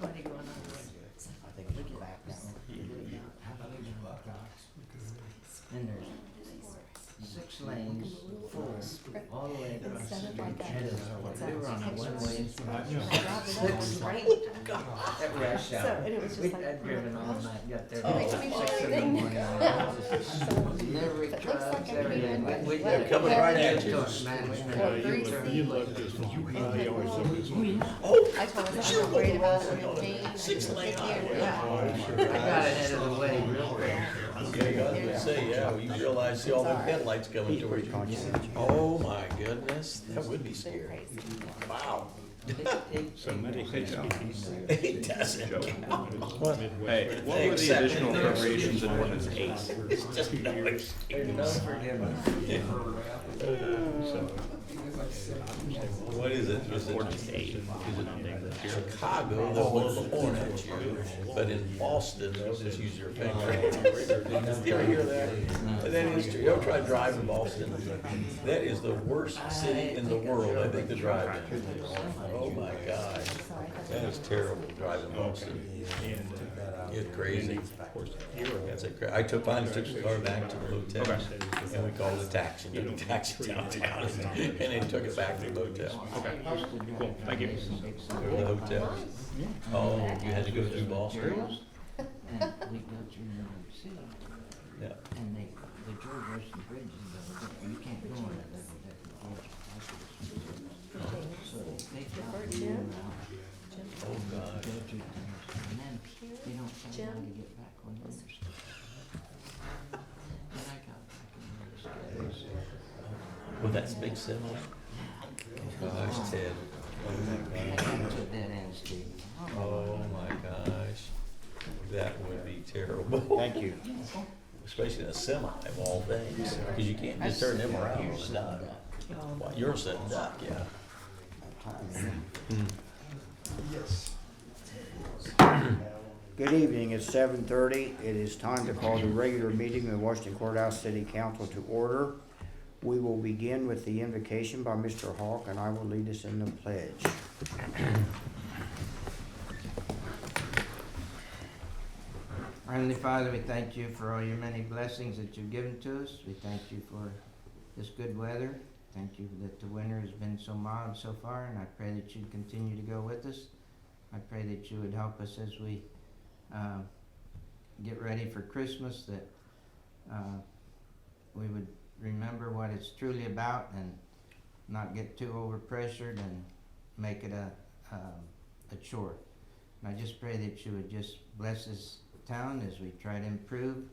Nobody going over it. I think we can back that one. And there's 6 lanes full all the way across the street. We were on a one-way. 6 at rush hour. And it was just We like- had driven all night, got there Oh, at makes me 6 in the everything. morning. Every If it looks truck, like I'm everything. doing what- We what- did coming what- right at you. Or grease. You looked as you always look as I told myself I'm not worried about it. I'm pain. 6 lane highway. Yeah. I got ahead of the way real quick. Okay, I was gonna say, yeah, you realize, see all the headlights coming towards you. Oh my goodness, that would be scary. Wow. so many things. It doesn't count. Hey, what were the additional appropriations in ordinance 8? It's just no excuse. There's no forgiveness. What is it? Is it Ordinance 8. Chicago, they'll blow the horn at you, but in Boston, they'll just use your finger. You ever hear that? And that is true. You ever try to drive in Boston? That is the worst city in the world, I think, to drive in. Oh my God. That is terrible, driving Boston. It's crazy. That's I finally took the car back to the hotel, and we called a taxi, took a taxi downtown, and then took it back to the hotel. Okay, cool, thank you. Or the hotel. Oh, you had to go through Boston? And we go through New York City. Yeah. And the George Washington Bridge is you can't go on it. So they got you out. Oh, God. Go through things, and then you don't find out to get back on the interstate. Then I got back in the interstate. Well, that's big semi. Gosh, Ted. I got to dead end street. Oh, my gosh. That would be terrible. Thank you. Especially in a semi of all things, because you can't just turn them around on a dime. Well, you're a sitting duck, yeah. Good evening, it's 7:30. It is time to call the regular meeting of the Washington Courthouse City Council to order. We will begin with the invocation by Mr. Hawk, and I will lead us in the pledge. Our Heavenly Father, we thank you for all your many blessings that you've given to us. We thank you for this good weather. Thank you that the winter has been so mild so far, and I pray that you'd continue to go with us. I pray that you would help us as we get ready for Christmas, that we would remember what it's truly about and not get too overpressured and make it a chore. And I just pray that you would just bless this town as we try to improve.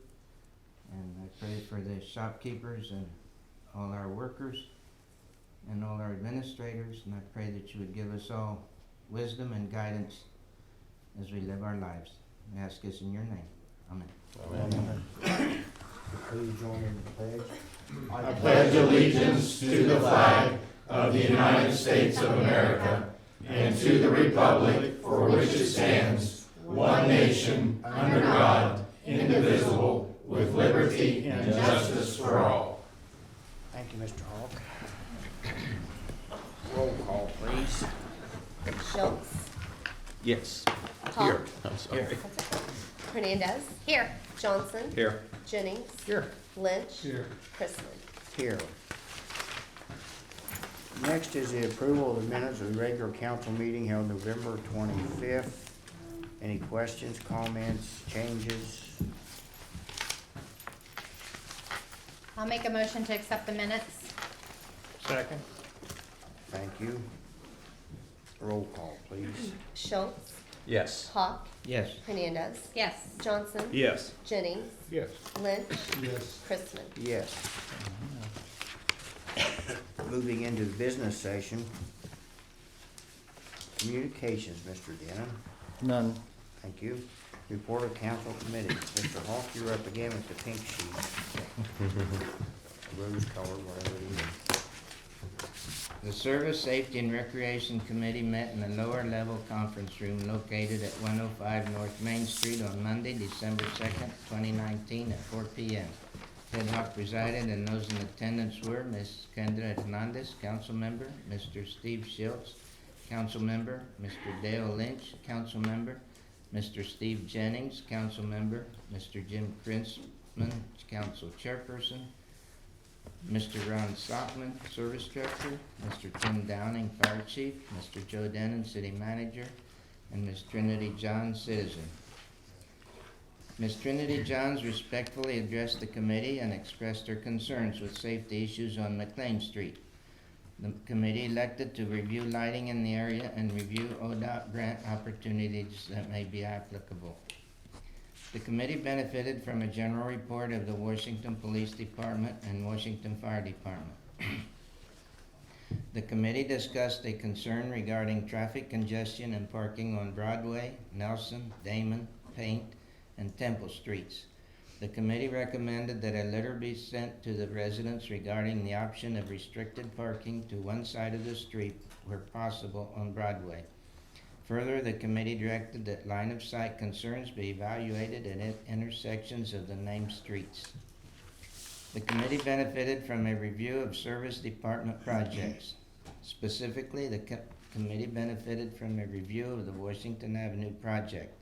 And I pray for the shopkeepers and all our workers and all our administrators, and I pray that you would give us all wisdom and guidance as we live our lives. I ask this in your name. Amen. Please join in the pledge. I pledge allegiance to the flag of the United States of America and to the republic for which it stands, one nation, under God, indivisible, with liberty and justice for all. Thank you, Mr. Hawk. Roll call, please. Schultz. Yes. Hawk. Here, I'm sorry. Hernandez. Here. Johnson. Here. Jennings. Here. Lynch. Here. Chrisman. Here. Next is the approval of the minutes of the regular council meeting held November 25th. Any questions, comments, changes? I'll make a motion to accept the minutes. Second? Thank you. Roll call, please. Schultz. Yes. Hawk. Yes. Hernandez. Yes. Johnson. Yes. Jennings. Yes. Lynch. Yes. Chrisman. Yes. Moving into the business session. Communications, Mr. Denon. None. Thank you. Report of council committee. Mr. Hawk, you're up again with the pink sheet. Rose color, whatever it is. The Service, Safety, and Recreation Committee met in the lower level conference room located at 105 North Main Street on Monday, December 2nd, 2019 at 4 p.m. Ted Hawk presided, and those in attendance were Ms. Kendra Hernandez, council member, Mr. Steve Schultz, council member. Mr. Dale Lynch, council member. Mr. Steve Jennings, council member. Mr. Jim Krinsman, council chairperson. Mr. Ron Sockman, service director. Mr. Tim Downing, fire chief. Mr. Joe Denon, city manager. And Ms. Trinity Johns, citizen. Ms. Trinity Johns respectfully addressed the committee and expressed her concerns with safety issues on McLean Street. The committee elected to review lighting in the area and review ODOT grant opportunities that may be applicable. The committee benefited from a general report of the Washington Police Department and Washington Fire Department. The committee discussed a concern regarding traffic congestion and parking on Broadway, Nelson, Damon, Paint, and Temple Streets. The committee recommended that a letter be sent to the residents regarding the option of restricted parking to one side of the street where possible on Broadway. Further, the committee directed that line-of-sight concerns be evaluated at intersections of the named streets. The committee benefited from a review of service department projects. Specifically, the committee benefited from a review of the Washington Avenue project.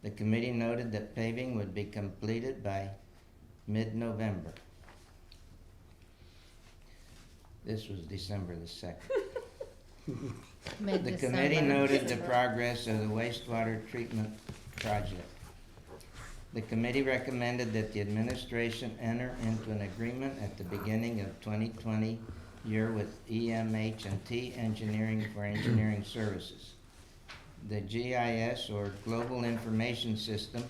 The committee noted that paving would be completed by mid-November. This was December the 2nd. The committee noted the progress of the wastewater treatment project. The committee recommended that the administration enter into an agreement at the beginning of 2020 year with EMH&T Engineering for engineering services. The GIS, or Global Information System,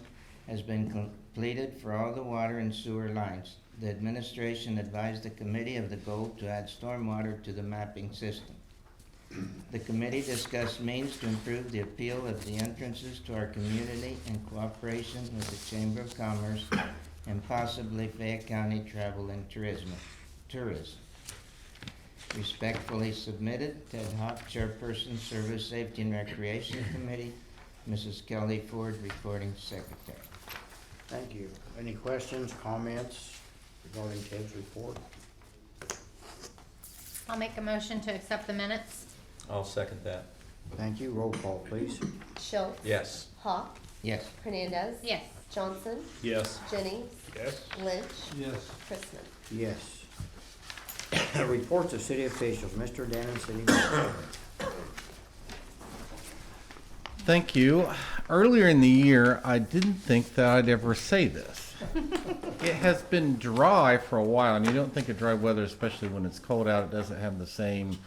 has been completed for all the water and sewer lines. The administration advised the committee of the goal to add stormwater to the mapping system. The committee discussed means to improve the appeal of the entrances to our community in cooperation with the Chamber of Commerce and possibly Fayette County Travel and Tourism. Respectfully submitted, Ted Hawk, Chairperson, Service, Safety, and Recreation Committee. Mrs. Kelly Ford, Recording Secretary. Thank you. Any questions, comments regarding Ted's report? I'll make a motion to accept the minutes. I'll second that. Thank you. Roll call, please. Schultz. Yes. Hawk. Yes. Hernandez. Yes. Johnson. Yes. Jennings. Yes. Lynch. Yes. Chrisman. Yes. Reports of city officials. Mr. Denon, city manager. Thank you. Earlier in the year, I didn't think that I'd ever say this. It has been dry for a while, and you don't think of dry weather, especially when it's cold out, it doesn't have the same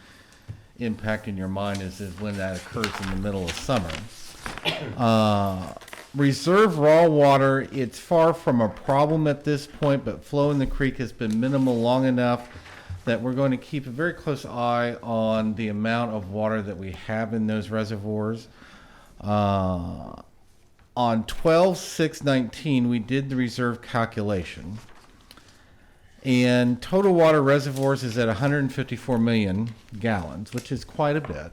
impact in your mind as when that occurs in the middle of summer. Reserve raw water, it's far from a problem at this point, but flow in the creek has been minimal long enough that we're going to keep a very close eye on the amount of water that we have in those reservoirs. On 12/6/19, we did the reserve calculation, and total water reservoirs is at 154 million gallons, which is quite a bit.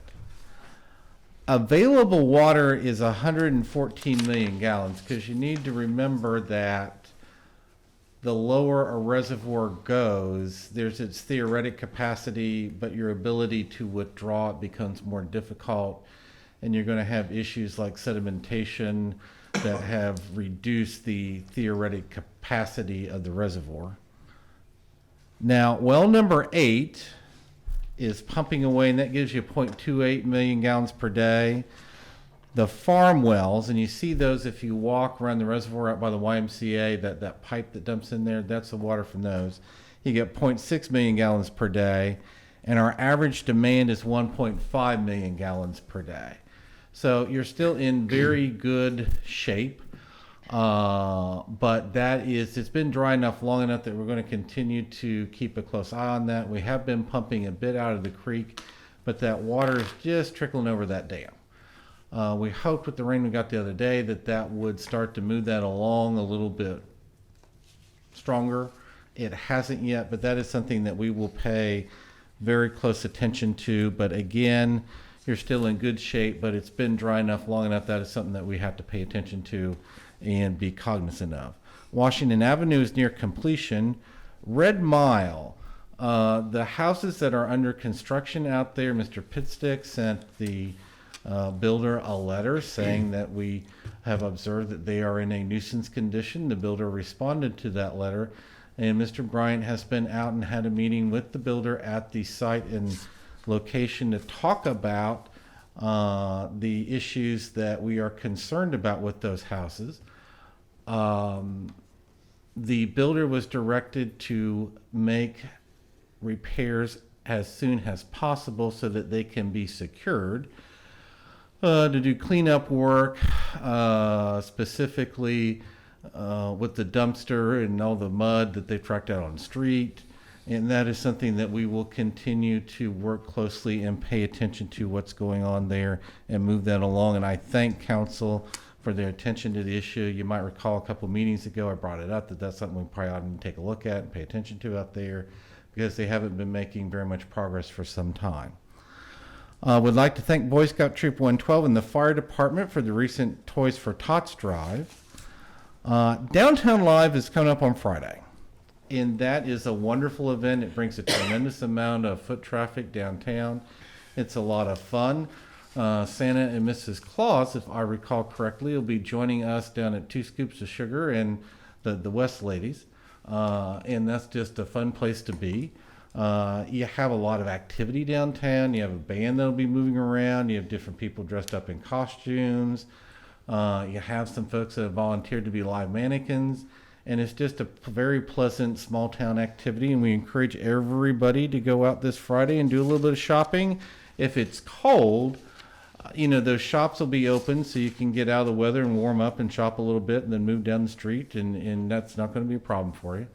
Available water is 114 million gallons, because you need to remember that the lower a reservoir goes, there's its theoretic capacity, but your ability to withdraw it becomes more difficult, and you're going to have issues like sedimentation that have reduced the theoretic capacity of the reservoir. Now, well number 8 is pumping away, and that gives you 0.28 million gallons per day. The farm wells, and you see those if you walk around the reservoir out by the YMCA, that pipe that dumps in there, that's the water from those. You get 0.6 million gallons per day, and our average demand is 1.5 million gallons per day. So you're still in very good shape, but it's been dry enough long enough that we're going to continue to keep a close eye on that. We have been pumping a bit out of the creek, but that water is just trickling over that dam. We hoped with the rain we got the other day that would start to move that along a little bit stronger. It hasn't yet, but that is something that we will pay very close attention to. But again, you're still in good shape, but it's been dry enough long enough that is something that we have to pay attention to and be cognizant of. Washington Avenue is near completion. Red Mile, The houses that are under construction out there, Mr. Pitstick sent the builder a letter saying that we have observed that they are in a nuisance condition. The builder responded to that letter, and Mr. Bryant has been out and had a meeting with the builder at the site and location to talk about the issues that we are concerned about with those houses. The builder was directed to make repairs as soon as possible so that they can be secured. To do cleanup work, specifically with the dumpster and all the mud that they've tracked out on the street. And that is something that we will continue to work closely and pay attention to what's going on there and move that along. And I thank council for their attention to the issue. You might recall a couple meetings ago, I brought it up that that's something we probably ought to take a look at and pay attention to out there, because they haven't been making very much progress for some time. Would like to thank Boy Scout Troop 112 and the fire department for the recent Toys for Tots drive. Downtown Live is coming up on Friday, and that is a wonderful event. It brings a tremendous amount of foot traffic downtown. It's a lot of fun. Santa and Mrs. Claus, if I recall correctly, will be joining us down at Two Scoops of Sugar and the West Ladies, and that's just a fun place to be. You have a lot of activity downtown. You have a band that'll be moving around. You have different people dressed up in costumes. You have some folks that have volunteered to be live mannequins. And it's just a very pleasant small town activity. And we encourage everybody to go out this Friday and do a little bit of shopping. If it's cold, those shops will be open so you can get out of the weather and warm up and shop a little bit and then move down the street. And that's not going to be a problem for you.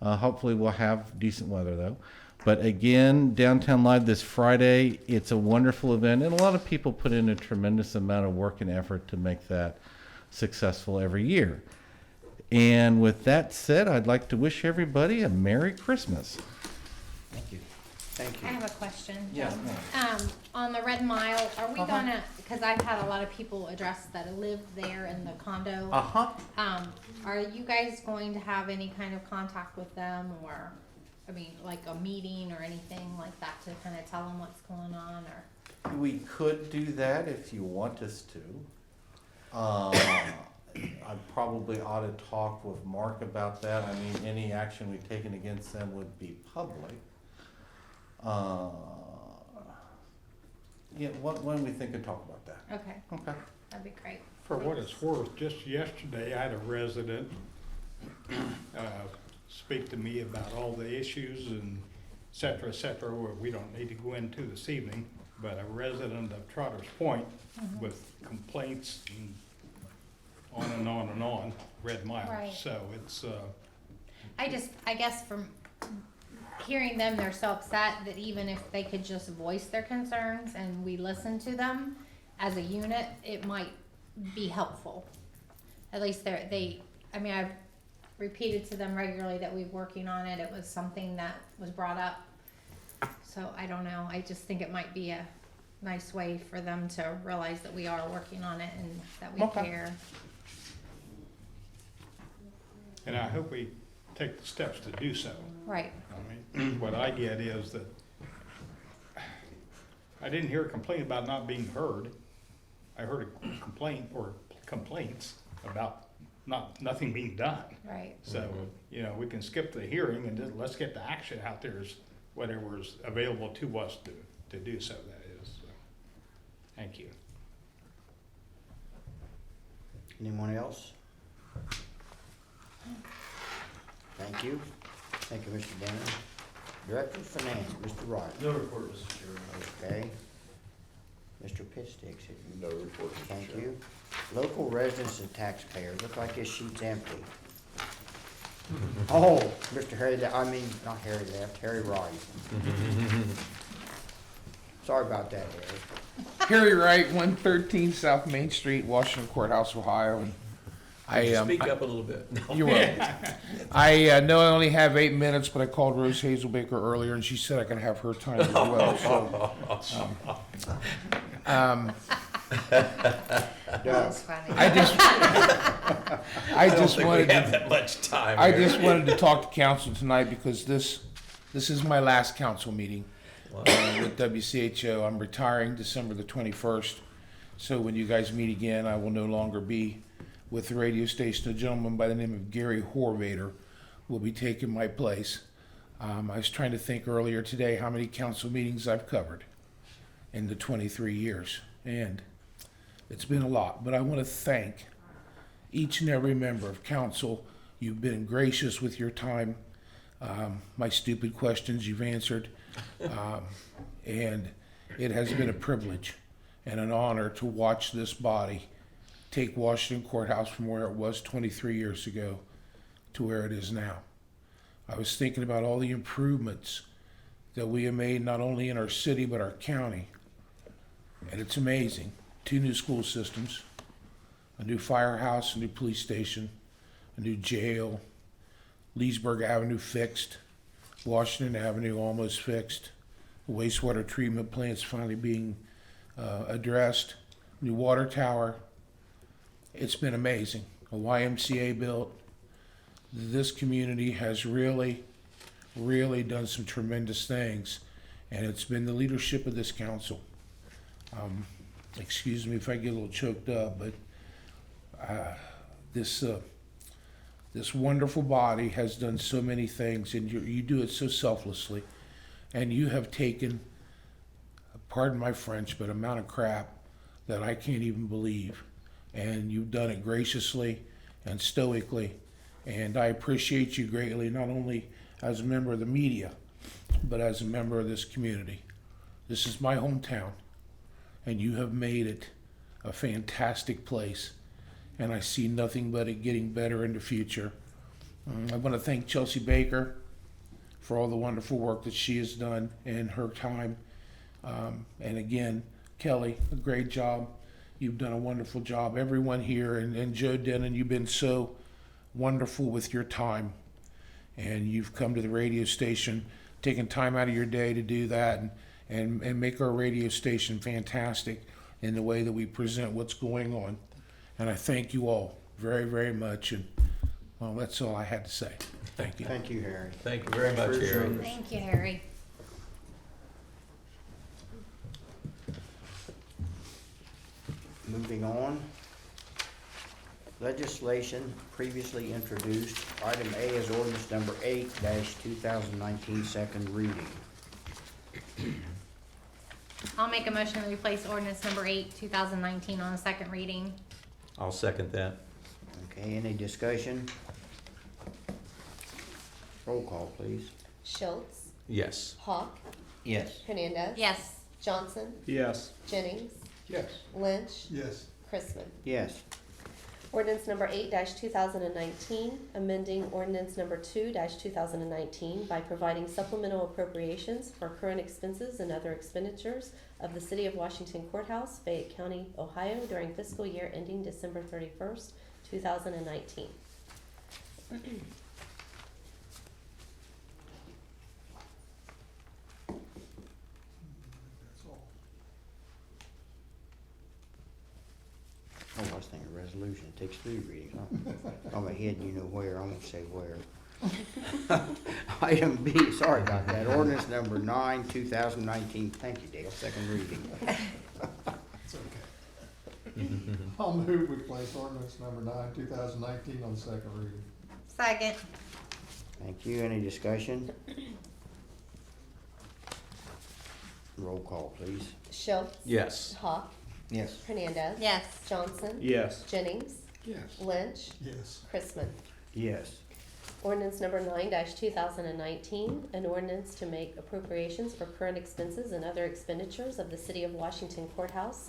Hopefully we'll have decent weather though. But again, Downtown Live this Friday, it's a wonderful event, and a lot of people put in a tremendous amount of work and effort to make that successful every year. And with that said, I'd like to wish everybody a Merry Christmas. Thank you. Thank I you. have a question. Yeah. Joe. On the Red Mile, are we gonna, because I've had a lot of people address that live there in the condo. Are you guys going to have any kind of contact with them, or, like a meeting or anything like that to kind of tell them what's going on, or? We could do that if you want us to. I probably ought to talk with Mark about that. I mean, any action we've taken against them would be public. When we think and talk about that. Okay, Okay. that'd be great. For what it's worth, just yesterday, I had a resident speak to me about all the issues and et cetera, where we don't need to go into this evening, but a resident of Trotter's Point with complaints and on and on and on, Red Mile. Right. So it's, I guess from hearing them, they're so upset that even if they could just voice their concerns and we listen to them as a unit, it might be helpful. At least I've repeated to them regularly that we're working on it. It was something that was brought up. So I don't know. I just think it might be a nice way for them to realize that we are working on it and that we care. and I hope we take the steps to do so. Right. I mean, what I get is that I didn't hear a complaint about not being heard. I heard a complaint or complaints about nothing being done. Right. So, we can skip the hearing and just let's get the action out there as whatever is available to us to do so, that is. So, thank you. Anyone else? Thank you. Thank you, Mr. Banner. Director of Finance, Mr. Wright. No report, Mr. Chairman. Okay. Mr. Pittsticks. No report, Mr. Thank Chairman. you. Local residents and taxpayers. Look like this sheet's empty. Oh, Mr. Harry Wright. Sorry about that, Harry. Harry Wright, 113 South Main Street, Washington Courthouse, Ohio. And Speak up a little bit. You will. I know I only have 8 minutes, but I called Rose Hazelbaker earlier, and she said I can have her time as well. So, That's funny. I I don't just think wanted we have to, that much time. I here. just wanted to talk to council tonight because this This is my last council meeting Wow. with WCHO. I'm retiring December the 21st. So when you guys meet again, I will no longer be with the radio station. A gentleman by the name of Gary Horvader will be taking my place. I was trying to think earlier today how many council meetings I've covered in the 23 years. And it's been a lot. But I want to thank each and every member of council. You've been gracious with your time. My stupid questions you've answered. And it has been a privilege and an honor to watch this body take Washington Courthouse from where it was 23 years ago to where it is now. I was thinking about all the improvements that we have made, not only in our city, but our county. And it's amazing. 2 new school systems, a new firehouse, a new police station, a new jail, Leesburg Avenue fixed, Washington Avenue almost fixed, the wastewater treatment plant's finally being addressed, new water tower. It's been amazing. A YMCA built. This community has really, really done some tremendous things, and it's been the leadership of this council. Excuse me if I get a little choked up, but this wonderful body has done so many things, and you do it so selflessly, and you have taken, pardon my French, but amount of crap that I can't even believe, and you've done it graciously and stoically, and I appreciate you greatly, not only as a member of the media, but as a member of this community. This is my hometown, and you have made it a fantastic place, and I see nothing but it getting better in the future. I want to thank Chelsea Baker for all the wonderful work that she has done in her time. And again, Kelly, a great job. You've done a wonderful job. Everyone here, and Joe Denon, you've been so wonderful with your time. And you've come to the radio station, taken time out of your day to do that, and make our radio station fantastic in the way that we present what's going on. And I thank you all very, very much. And, well, that's all I had to say. Thank you. Thank you, Harry. Thank you very much, Harry. Thank you, Harry. Moving on. Legislation previously introduced. Item A is ordinance number 8-2019, second reading. I'll make a motion to replace ordinance number 8, 2019 on the second reading. I'll second that. Okay, any discussion? Roll call, please. Schultz, Yes. Hawk, Yes. Hernandez. Yes. Johnson, Yes. Jennings, Yes. Lynch, Yes. Chrisman. Yes. Ordinance number 8-2019, amending ordinance number 2-2019 by providing supplemental appropriations for current expenses and other expenditures of the City of Washington Courthouse, Fayette County, Ohio, during fiscal year ending December 31st, 2019. Oh, I was thinking resolution, it takes 3 readings. I'm ahead, you know where, I won't say where. Item B, sorry about that, ordinance number 9, 2019, thank you, Dale, second reading. It's okay. I'll move we place ordinance number 9, 2019 on second reading. Second. Thank you, any discussion? Roll call, please. Schultz, Yes. Hawk, Yes. Hernandez. Yes. Johnson, Yes. Jennings, Yes. Lynch, Yes. Chrisman. Yes. Ordinance number 9-2019, an ordinance to make appropriations for current expenses and other expenditures of the City of Washington Courthouse,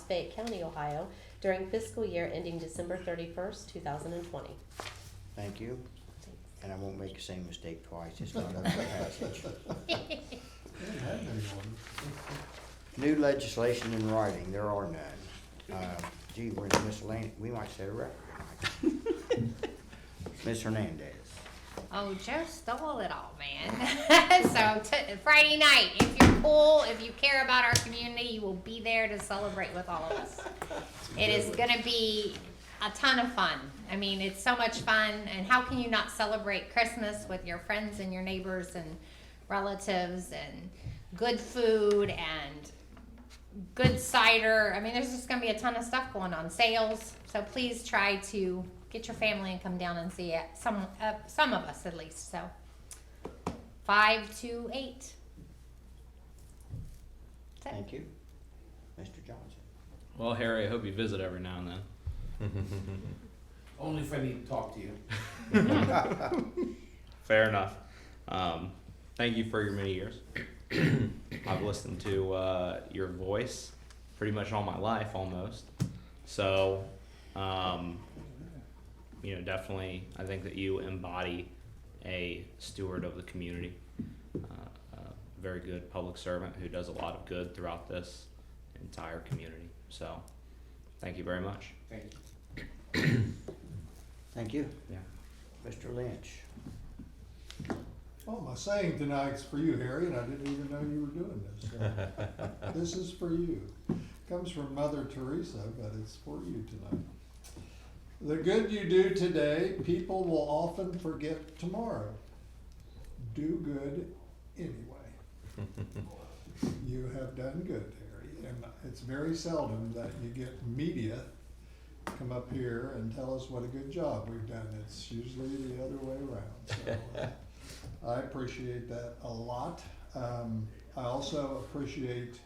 Fayette County, Ohio, during fiscal year ending December 31st, 2020. Thank you, and I won't make the same mistake twice, it's not up for passage. New legislation in writing, there are none. Gee, we're in miscellaneous, we might set a record tonight. Ms. Hernandez. Oh, Joe stole it all, man. So Friday night, if you're cool, if you care about our community, you will be there to celebrate with all of us. It is gonna be a ton of fun. I mean, it's so much fun, and how can you not celebrate Christmas with your friends and your neighbors and relatives, and good food and good cider. I mean, there's just going to be a ton of stuff going on, sales. So please try to get your family and come down and see it. Some of us at least. So 5 to 8. That's it. Thank you. Mr. Johnson. Well, Harry, I hope you visit every now and then. Only if I need to talk to you. Fair enough. Thank you for your many years. I've listened to your voice pretty much all my life, almost. So, definitely, I think that you embody a steward of the community, a very good public servant who does a lot of good throughout this entire community. So, thank you very much. Thank you. Thank you. Yeah. Mr. Lynch. Well, my saying tonight's for you, Harry, and I didn't even know you were doing this. So this is for you. Comes from Mother Teresa, but it's for you tonight. The good you do today, people will often forget tomorrow. Do good anyway. You have done good, Harry, and it's very seldom that you get media come up here and tell us what a good job we've done. It's usually the other way around. So I appreciate that a lot. I also appreciate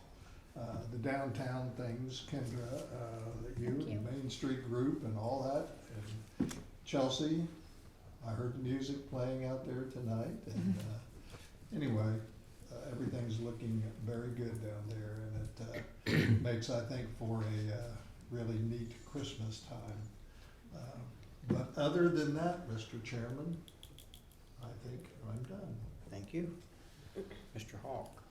the downtown things, Kendra, that you and Main Street Group and all that. And Chelsea, I heard the music playing out there tonight. And anyway, everything's looking very good down there, and it makes, I think, for a really neat Christmas time. But other than that, Mr. Chairman, I think I'm done. Thank you. Mr. Hawk.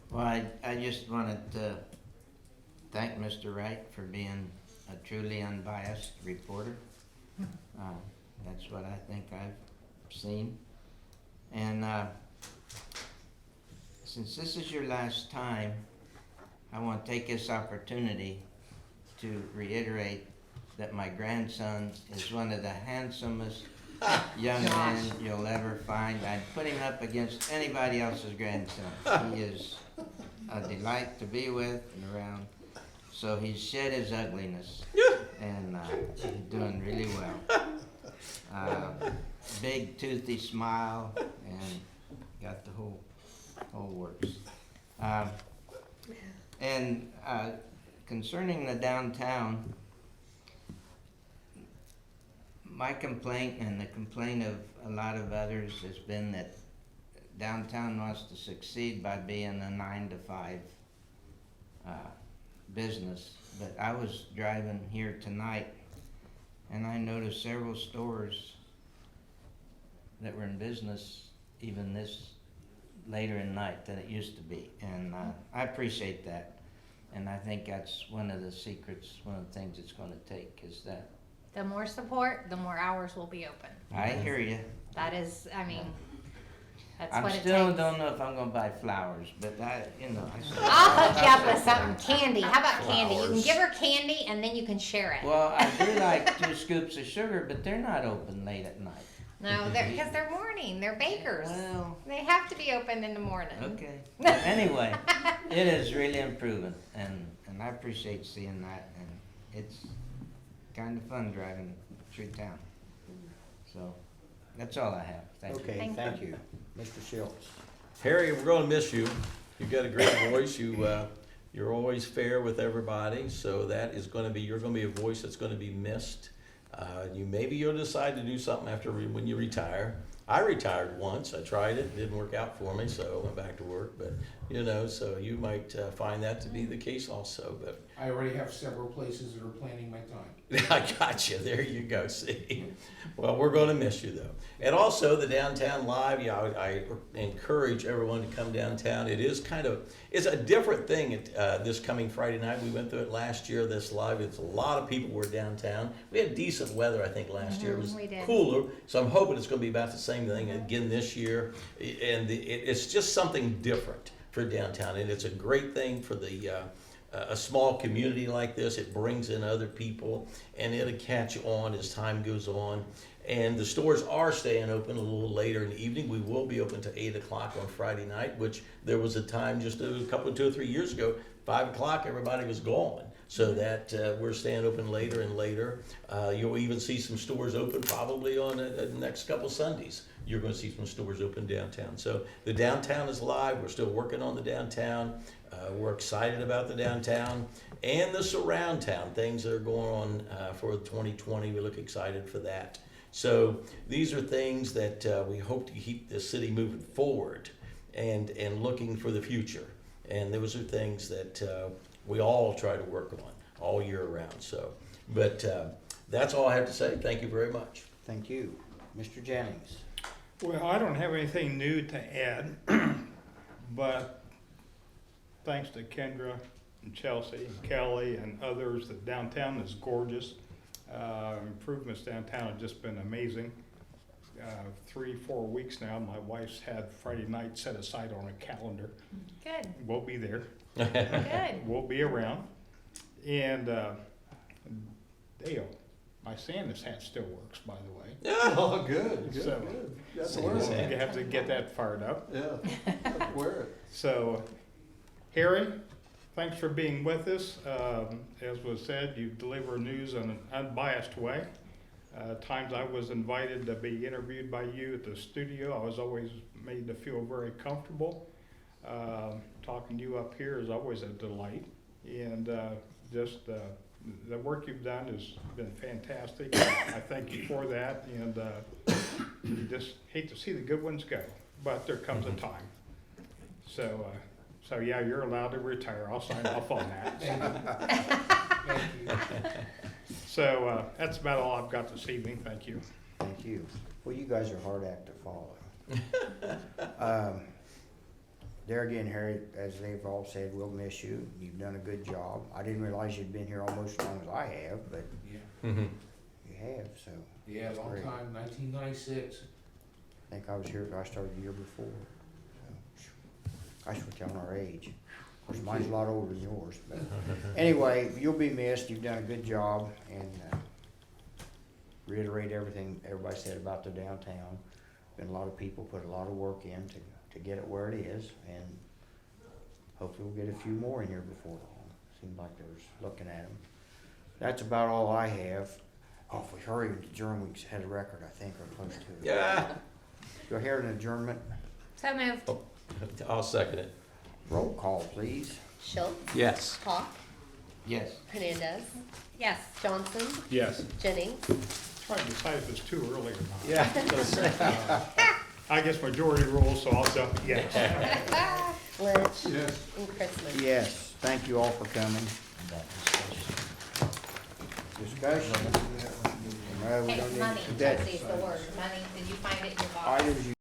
Well, I just wanted to thank Mr. Wright for being a truly unbiased reporter. That's what I think I've seen. And since this is your last time, I want to take this opportunity to reiterate that my grandson is one of the handsomest young men you'll ever find. I'd put him up against anybody else's grandson. He is a delight to be with and around. So he's shed his ugliness, and he's doing really well. Big toothy smile, and got the whole works. And concerning the downtown, my complaint and the complaint of a lot of others has been that downtown wants to succeed by being a 9 to 5 business. But I was driving here tonight and I noticed several stores that were in business even this later in night than it used to be. And I appreciate that. And I think that's one of the secrets, one of the things it's going to take is that. The more support, the more hours will be open. I hear you. That is, I mean, that's I what it still takes. don't know if I'm going to buy flowers, but I still. I'll hook you up with something. Candy. How about candy? You can give her candy and then you can share it. Well, I do like 2 scoops of sugar, but they're not open late at night. No, because they're morning. They're bakers. Well, They have to be open in the morning. okay. But anyway, it is really improving, and I appreciate seeing that, and it's kind of fun driving through town. So that's all I have. Thank you. Okay, thank you. Mr. Schultz. Harry, we're gonna miss you. You've got a great voice. You're always fair with everybody, so that is you're gonna be a voice that's gonna be missed. Maybe you'll decide to do something when you retire. I retired once. I tried it. It didn't work out for me, so I went back to work. But, so you might find that to be the case also. But I already have several places that are planning my time. I got you. There you go. See? Well, we're going to miss you, though. And also, the Downtown Live, I encourage everyone to come downtown. It's a different thing this coming Friday night. We went through it last year, this live. It's a lot of people were downtown. We had decent weather, I think, last year. It was cooler. So I'm hoping it's going to be about the same thing again this year. And it's just something different for downtown. And it's a great thing for the a small community like this, it brings in other people, and it'll catch on as time goes on. And the stores are staying open a little later in the evening. We will be open to 8 o'clock on Friday night, which there was a time just a couple, 2 or 3 years ago, 5 o'clock, everybody was gone. So that we're staying open later and later. You'll even see some stores open probably on the next couple Sundays. You're going to see some stores open downtown. So the downtown is alive. We're still working on the downtown. We're excited about the downtown and the surround town, things that are going on for 2020. We look excited for that. So these are things that we hope to keep the city moving forward and looking for the future. And those are things that we all try to work on all year round. So, but that's all I have to say. Thank you very much. Thank you. Mr. Jennings? Well, I don't have anything new to add, but thanks to Kendra and Chelsea and Kelly and others, the downtown is gorgeous. Improvements downtown have just been amazing. 3-4 weeks now, my wife's had Friday night set aside on a calendar. Good, We'll be there. good. We'll be around. And Dale, my Sandus hat still works, by the way. Oh, good, So, That's See you soon. you have to get that fired up. Yeah, wear it. So, Harry, thanks for being with us. As was said, you deliver news in an unbiased way. Times I was invited to be interviewed by you at the studio, I was always made to feel very comfortable. Talking to you up here is always a delight. And just the work you've done has been fantastic. I thank you for that. And you just hate to see the good ones go, but there comes a time. So, so yeah, you're allowed to retire. I'll sign off on that. So that's about all I've got this evening. Thank you. Thank you. Well, you guys are a hard act to follow. There again, Harry, as they've all said, we'll miss you. You've done a good job. I didn't realize you'd been here almost as long as I have, but you have, so. Yeah, long Great. time, 1996. I think I was here, I started the year before. So, gosh, we're telling our age. Of course, mine's a lot older than yours, but anyway, you'll be missed. You've done a good job, and reiterate everything everybody said about the downtown. Been a lot of people put a lot of work in to get it where it is, and hopefully we'll get a few more in here before long. Seems like there's looking at them. That's about all I have. Oh, if we hurry and adjourn, we had a record, I think, or close to it. Yeah. Do I hear an adjournment? So moved. I'll second it. Roll call, please. Schultz, Yes. Hawk, Yes. Hernandez, Yes. Johnson, Yes. Jennings, Trying to decide if it's too early or not. Yeah. I guess majority rules, so I'll jump yes. Lynch, Yes. and Chrisman. Yes, thank you all for coming. Discussion? No, we Okay, don't need money, that. Jesse is the word. Money, did you find it in your box? Items you